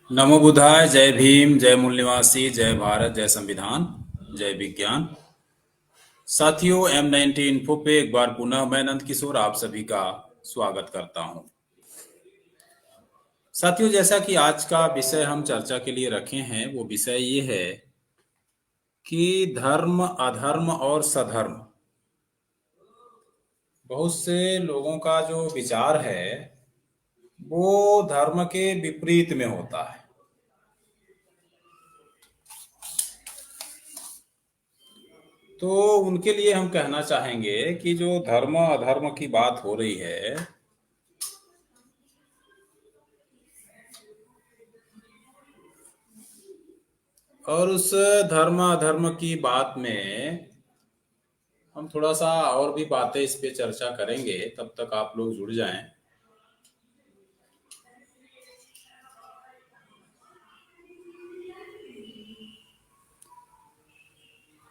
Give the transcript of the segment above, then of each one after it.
नमो बुद्धाय। जय भीम, जय मूल निवासी, जय भारत, जय संविधान, जय विज्ञान। साथियों, M90 इन्फो पे एक बार पुनः मैं नंद किशोर आप सभी का स्वागत करता हूं। साथियों, जैसा कि आज का विषय हम चर्चा के लिए रखे हैं, वो विषय ये है कि धर्म, अधर्म और सधर्म। बहुत से लोगों का जो विचार है वो धर्म के विपरीत में होता है। तो उनके लिए हम कहना चाहेंगे कि जो धर्म अधर्म की बात हो रही है, और उस धर्म अधर्म की बात में हम थोड़ा सा और भी बातें इस पे चर्चा करेंगे। तब तक आप लोग जुड़ जाएं।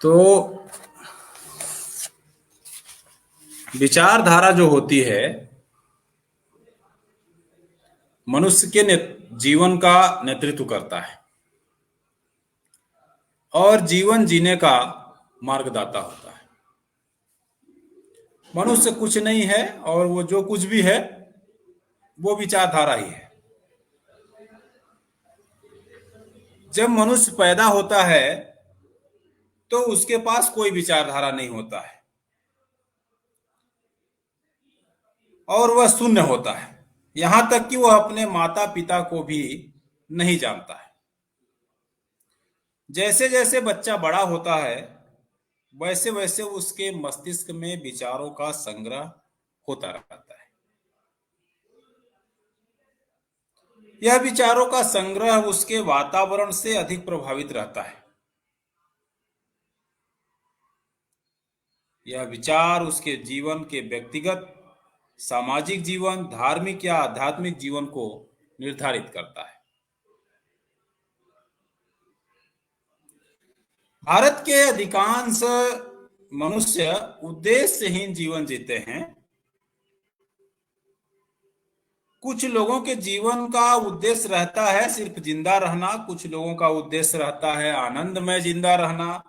तो विचारधारा जो होती है मनुष्य के जीवन का नेतृत्व करता है और जीवन जीने का मार्गदाता होता है। मनुष्य कुछ नहीं है और वो जो कुछ भी है वो विचारधारा ही है। जब मनुष्य पैदा होता है तो उसके पास कोई विचारधारा नहीं होता है और वह शून्य होता है, यहां तक कि वह अपने माता पिता को भी नहीं जानता है। जैसे जैसे बच्चा बड़ा होता है वैसे वैसे उसके मस्तिष्क में विचारों का संग्रह होता रहता है। यह विचारों का संग्रह उसके वातावरण से अधिक प्रभावित रहता है। यह विचार उसके जीवन के व्यक्तिगत, सामाजिक जीवन, धार्मिक या आध्यात्मिक जीवन को निर्धारित करता है। भारत के अधिकांश मनुष्य उद्देश्यहीन जीवन जीते हैं। कुछ लोगों के जीवन का उद्देश्य रहता है सिर्फ जिंदा रहना, कुछ लोगों का उद्देश्य रहता है आनंदमय जिंदा रहना,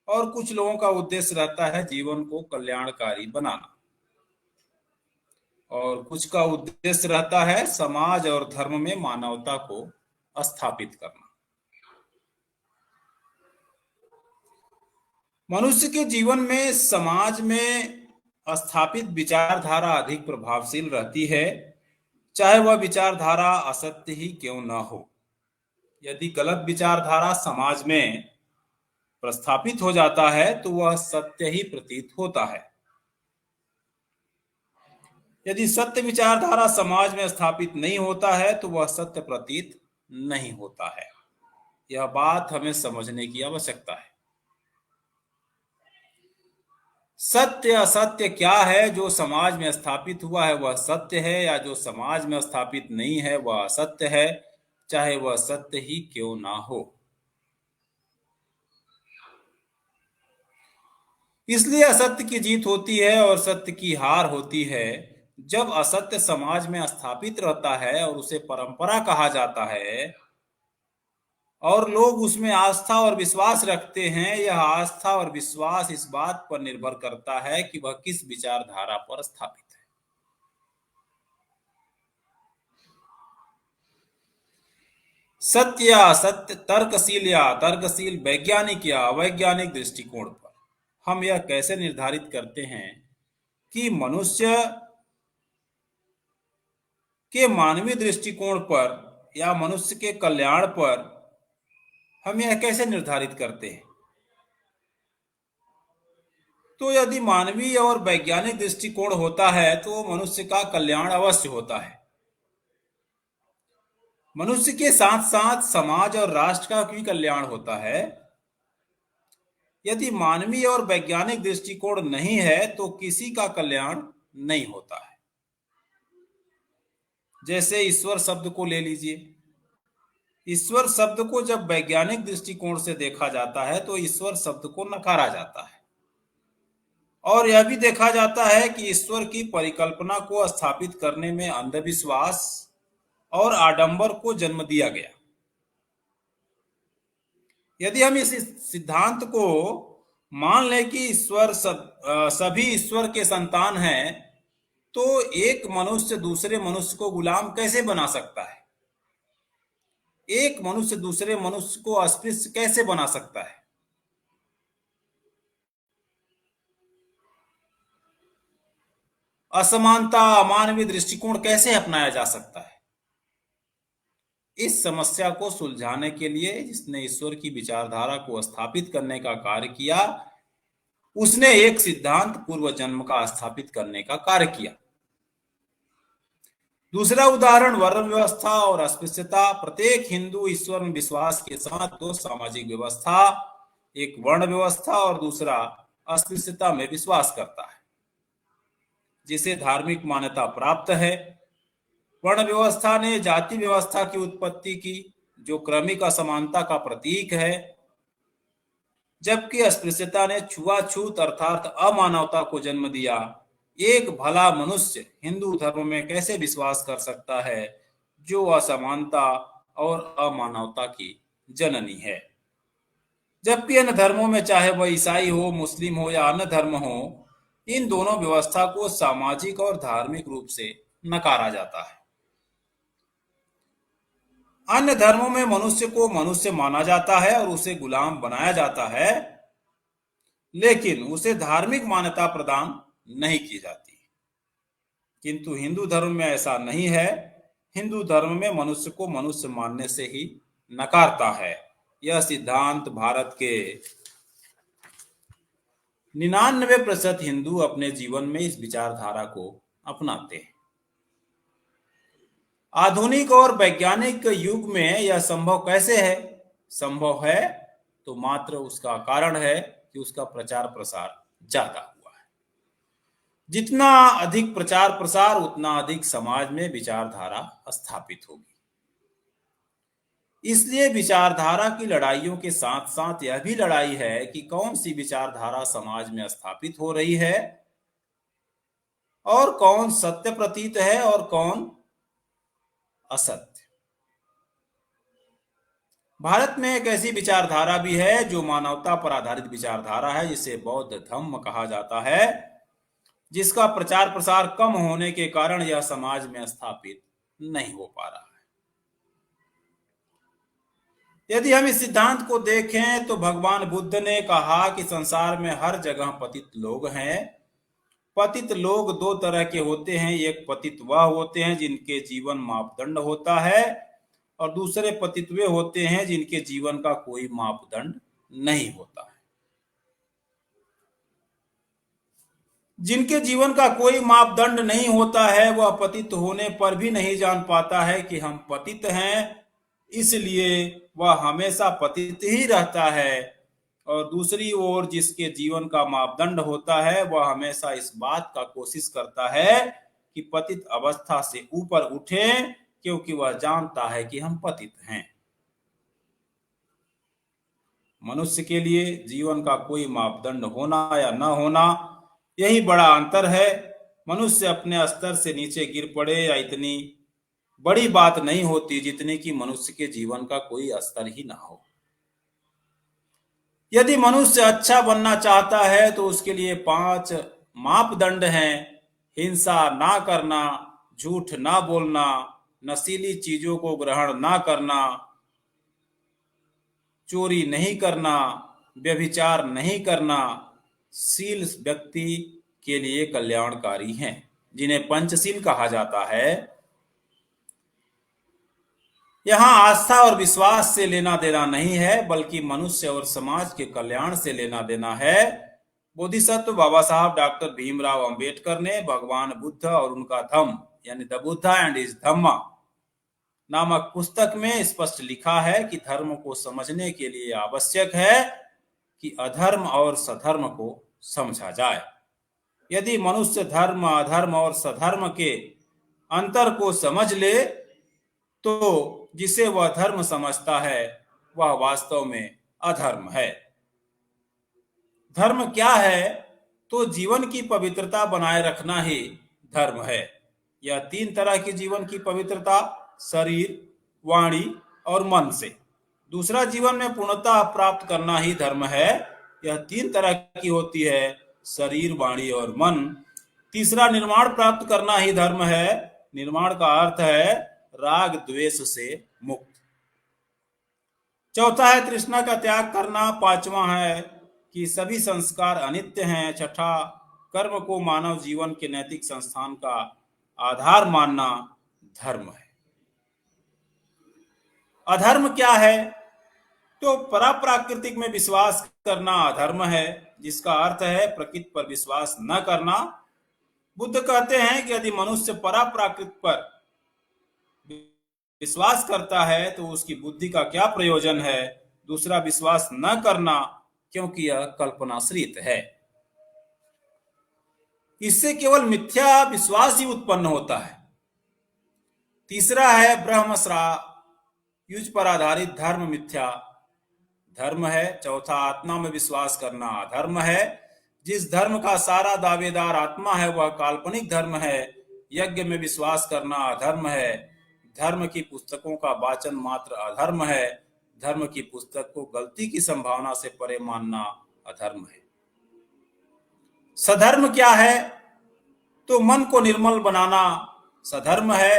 और कुछ लोगों का उद्देश्य रहता है जीवन को कल्याणकारी बनाना, और कुछ का उद्देश्य रहता है समाज और धर्म में मानवता को स्थापित करना। मनुष्य के जीवन में समाज में स्थापित विचारधारा अधिक प्रभावशील रहती है, चाहे वह विचारधारा असत्य ही क्यों न हो। यदि गलत विचारधारा समाज में प्रस्थापित हो जाता है तो वह सत्य ही प्रतीत होता है। यदि सत्य विचारधारा समाज में स्थापित नहीं होता है तो वह सत्य प्रतीत नहीं होता है। यह बात हमें समझने की आवश्यकता है। सत्य असत्य क्या है? जो समाज में स्थापित हुआ है वह सत्य है, या जो समाज में स्थापित नहीं है वह असत्य है, चाहे वह सत्य ही क्यों ना हो। इसलिए असत्य की जीत होती है और सत्य की हार होती है जब असत्य समाज में स्थापित रहता है और उसे परंपरा कहा जाता है और लोग उसमें आस्था और विश्वास रखते हैं। यह आस्था और विश्वास इस बात पर निर्भर करता है कि वह किस विचारधारा पर स्थापित है। सत्य या असत्य, तर्कशील या अतर्कशील, वैज्ञानिक या अवैज्ञानिक दृष्टिकोण पर हम यह कैसे निर्धारित करते हैं कि मनुष्य के मानवीय दृष्टिकोण पर या मनुष्य के कल्याण पर हम यह कैसे निर्धारित करते हैं? तो यदि मानवीय और वैज्ञानिक दृष्टिकोण होता है तो मनुष्य का कल्याण अवश्य होता है। मनुष्य के साथ साथ समाज और राष्ट्र का भी कल्याण होता है। यदि मानवीय और वैज्ञानिक दृष्टिकोण नहीं है तो किसी का कल्याण नहीं होता है। जैसे ईश्वर शब्द को ले लीजिए। ईश्वर शब्द को जब वैज्ञानिक दृष्टिकोण से देखा जाता है तो ईश्वर शब्द को नकारा जाता है और यह भी देखा जाता है कि ईश्वर की परिकल्पना को स्थापित करने में अंधविश्वास और आडंबर को जन्म दिया गया। यदि हम इस सिद्धांत को मान लें कि सभी ईश्वर के संतान हैं, तो एक मनुष्य दूसरे मनुष्य को गुलाम कैसे बना सकता है? एक मनुष्य दूसरे मनुष्य को अस्पृश्य कैसे बना सकता है? असमानता, अमानवीय दृष्टिकोण कैसे अपनाया जा सकता है? इस समस्या को सुलझाने के लिए जिसने ईश्वर की विचारधारा को स्थापित करने का कार्य किया, उसने एक सिद्धांत पूर्व जन्म का स्थापित करने का कार्य किया। दूसरा उदाहरण वर्ण व्यवस्था और अस्पृश्यता। प्रत्येक हिंदू ईश्वर में विश्वास के साथ दो सामाजिक व्यवस्था, एक वर्ण व्यवस्था और दूसरा अस्पृश्यता में विश्वास करता है, जिसे धार्मिक मान्यता प्राप्त है। वर्ण व्यवस्था ने जाति व्यवस्था की उत्पत्ति की, जो क्रमिक असमानता का प्रतीक है, जबकि अस्पृश्यता ने छुआछूत अर्थात अमानवता को जन्म दिया। एक भला मनुष्य हिंदू धर्म में कैसे विश्वास कर सकता है, जो असमानता और अमानवता की जननी है? जबकि अन्य धर्मों में, चाहे वह ईसाई हो, मुस्लिम हो या अन्य धर्म हो, इन दोनों व्यवस्था को सामाजिक और धार्मिक रूप से नकारा जाता है। अन्य धर्मों में मनुष्य को मनुष्य माना जाता है और उसे गुलाम बनाया जाता है, लेकिन उसे धार्मिक मान्यता प्रदान नहीं की जाती। किंतु हिंदू धर्म में ऐसा नहीं है। हिंदू धर्म में मनुष्य को मनुष्य मानने से ही नकारता है। यह सिद्धांत भारत के 99% हिंदू अपने जीवन में इस विचारधारा को अपनाते हैं। आधुनिक और वैज्ञानिक युग में यह संभव कैसे है? संभव है तो मात्र उसका कारण है कि उसका प्रचार प्रसार ज्यादा हुआ है। जितना अधिक प्रचार प्रसार, उतना अधिक समाज में विचारधारा स्थापित होगी। इसलिए विचारधारा की लड़ाइयों के साथ साथ यह भी लड़ाई है कि कौन सी विचारधारा समाज में स्थापित हो रही है और कौन सत्य प्रतीत है और कौन असत्य। भारत में एक ऐसी विचारधारा भी है जो मानवता पर आधारित विचारधारा है, जिसे बौद्ध धम्म कहा जाता है, जिसका प्रचार प्रसार कम होने के कारण यह समाज में स्थापित नहीं हो पा रहा है। यदि हम इस सिद्धांत को देखें तो भगवान बुद्ध ने कहा कि संसार में हर जगह पतित लोग हैं। पतित लोग दो तरह के होते हैं। एक पतित वह होते हैं जिनके जीवन मापदंड होता है, और दूसरे पतित वे होते हैं जिनके जीवन का कोई मापदंड नहीं होता है। जिनके जीवन का कोई मापदंड नहीं होता है, वह पतित होने पर भी नहीं जान पाता है कि हम पतित हैं, इसलिए वह हमेशा पतित ही रहता है। और दूसरी ओर जिसके जीवन का मापदंड होता है, वह हमेशा इस बात का कोशिश करता है कि पतित अवस्था से ऊपर उठे, क्योंकि वह जानता है कि हम पतित हैं। मनुष्य के लिए जीवन का कोई मापदंड होना या न होना, यही बड़ा अंतर है। मनुष्य अपने स्तर से नीचे गिर पड़े या इतनी बड़ी बात नहीं होती जितनी कि मनुष्य के जीवन का कोई स्तर ही ना हो। यदि मनुष्य अच्छा बनना चाहता है तो उसके लिए 5 मापदंड हैं। हिंसा ना करना, झूठ ना बोलना, नशीली चीजों को ग्रहण ना करना, चोरी नहीं करना, व्यभिचार नहीं करना। शील व्यक्ति के लिए कल्याणकारी हैं, जिन्हें पंचशील कहा जाता है। यहाँ आस्था और विश्वास से लेना देना नहीं है, बल्कि मनुष्य और समाज के कल्याण से लेना देना है। बोधिसत्व बाबा साहब डॉक्टर भीमराव अंबेडकर ने भगवान बुद्ध और उनका धम्म यानी द बुद्धा एंड हिज धम्मा नामक पुस्तक में स्पष्ट लिखा है कि धर्म को समझने के लिए आवश्यक है कि अधर्म और सधर्म को समझा जाए। यदि मनुष्य धर्म, अधर्म और सधर्म के अंतर को समझ ले, तो जिसे वह धर्म समझता है वह वास्तव में अधर्म है। धर्म क्या है? तो जीवन की पवित्रता बनाए रखना ही धर्म है। यह 3 तरह की जीवन की पवित्रता, शरीर, वाणी और मन से। दूसरा, जीवन में पूर्णता प्राप्त करना ही धर्म है। यह 3 तरह की होती है, शरीर, वाणी और मन। तीसरा, निर्माण प्राप्त करना ही धर्म है। निर्माण का अर्थ है राग द्वेष से मुक्त। चौथा है तृष्णा का त्याग करना। पांचवा है कि सभी संस्कार अनित्य हैं। छठा, कर्म को मानव जीवन के नैतिक संस्थान का आधार मानना धर्म है। अधर्म क्या है? तो पराप्राकृतिक में विश्वास करना अधर्म है, जिसका अर्थ है प्रकृति पर विश्वास न करना। बुद्ध कहते हैं कि यदि मनुष्य पराप्राकृत पर विश्वास करता है तो उसकी बुद्धि का क्या प्रयोजन है? दूसरा, विश्वास न करना, क्योंकि यह कल्पनाश्रित है। इससे केवल मिथ्या विश्वास ही उत्पन्न होता है। तीसरा है ब्रह्मस्रा युज पर आधारित धर्म मिथ्या धर्म है। चौथा, आत्मा में विश्वास करना अधर्म है। जिस धर्म का सारा दावेदार आत्मा है वह काल्पनिक धर्म है। यज्ञ में विश्वास करना अधर्म है। धर्म की पुस्तकों का वाचन मात्र अधर्म है। धर्म की पुस्तक को गलती की संभावना से परे मानना अधर्म है। सधर्म क्या है? तो मन को निर्मल बनाना सधर्म है।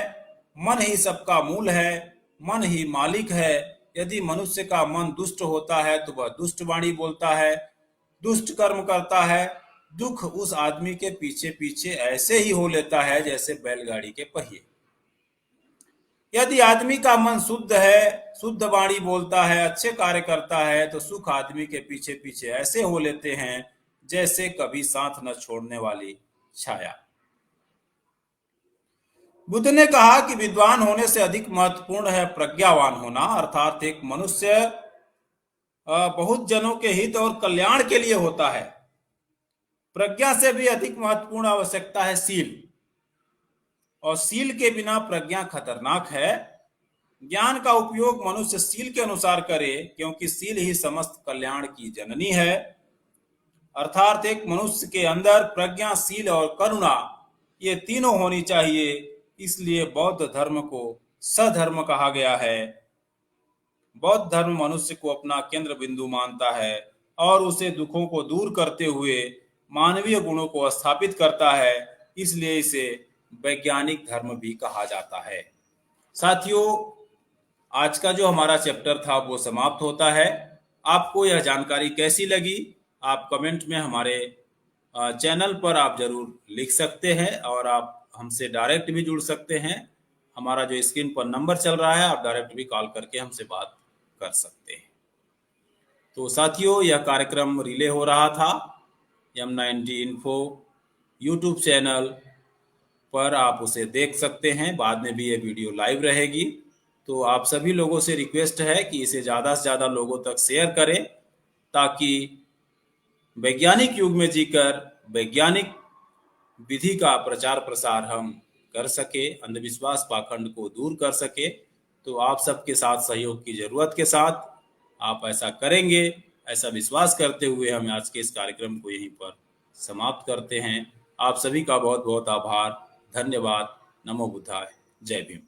मन ही सबका मूल है, मन ही मालिक है। यदि मनुष्य का मन दुष्ट होता है तो वह दुष्ट वाणी बोलता है, दुष्ट कर्म करता है। दुख उस आदमी के पीछे पीछे ऐसे ही हो लेता है जैसे बैलगाड़ी के पहिए। यदि आदमी का मन शुद्ध है, शुद्ध वाणी बोलता है, अच्छे कार्य करता है, तो सुख आदमी के पीछे पीछे ऐसे हो लेते हैं जैसे कभी साथ न छोड़ने वाली छाया। बुद्ध ने कहा कि विद्वान होने से अधिक महत्वपूर्ण है प्रज्ञावान होना, अर्थात एक मनुष्य बहुत जनों के हित और कल्याण के लिए होता है। प्रज्ञा से भी अधिक महत्वपूर्ण आवश्यकता है सील, और सील के बिना प्रज्ञा खतरनाक है। ज्ञान का उपयोग मनुष्य सील के अनुसार करे, क्योंकि सील ही समस्त कल्याण की जननी है। अर्थात एक मनुष्य के अंदर प्रज्ञा, सील और करुणा, ये तीनों होनी चाहिए। इसलिए बौद्ध धर्म को सधर्म कहा गया है। बौद्ध धर्म मनुष्य को अपना केंद्र बिंदु मानता है और उसे दुखों को दूर करते हुए मानवीय गुणों को स्थापित करता है। इसलिए इसे वैज्ञानिक धर्म भी कहा जाता है। साथियों, आज का जो हमारा चैप्टर था वो समाप्त होता है। आपको यह जानकारी कैसी लगी आप कमेंट में हमारे चैनल पर आप जरूर लिख सकते हैं, और आप हमसे डायरेक्ट भी जुड़ सकते हैं। हमारा जो स्क्रीन पर नंबर चल रहा है, आप डायरेक्ट भी कॉल करके हमसे बात कर सकते हैं। तो साथियों, यह कार्यक्रम रिले हो रहा था M90 इन्फो यूट्यूब चैनल पर, आप उसे देख सकते हैं। बाद में भी ये वीडियो लाइव रहेगी। तो आप सभी लोगों से रिक्वेस्ट है कि इसे ज़्यादा से ज़्यादा लोगों तक शेयर करें, ताकि वैज्ञानिक युग में जीकर वैज्ञानिक विधि का प्रचार प्रसार हम कर सके, अंधविश्वास पाखंड को दूर कर सके। तो आप सबके साथ सहयोग की जरूरत के साथ आप ऐसा करेंगे, ऐसा विश्वास करते हुए हम आज के इस कार्यक्रम को यहीं पर समाप्त करते हैं। आप सभी का बहुत बहुत आभार, धन्यवाद। नमो बुद्धाय, जय भीम।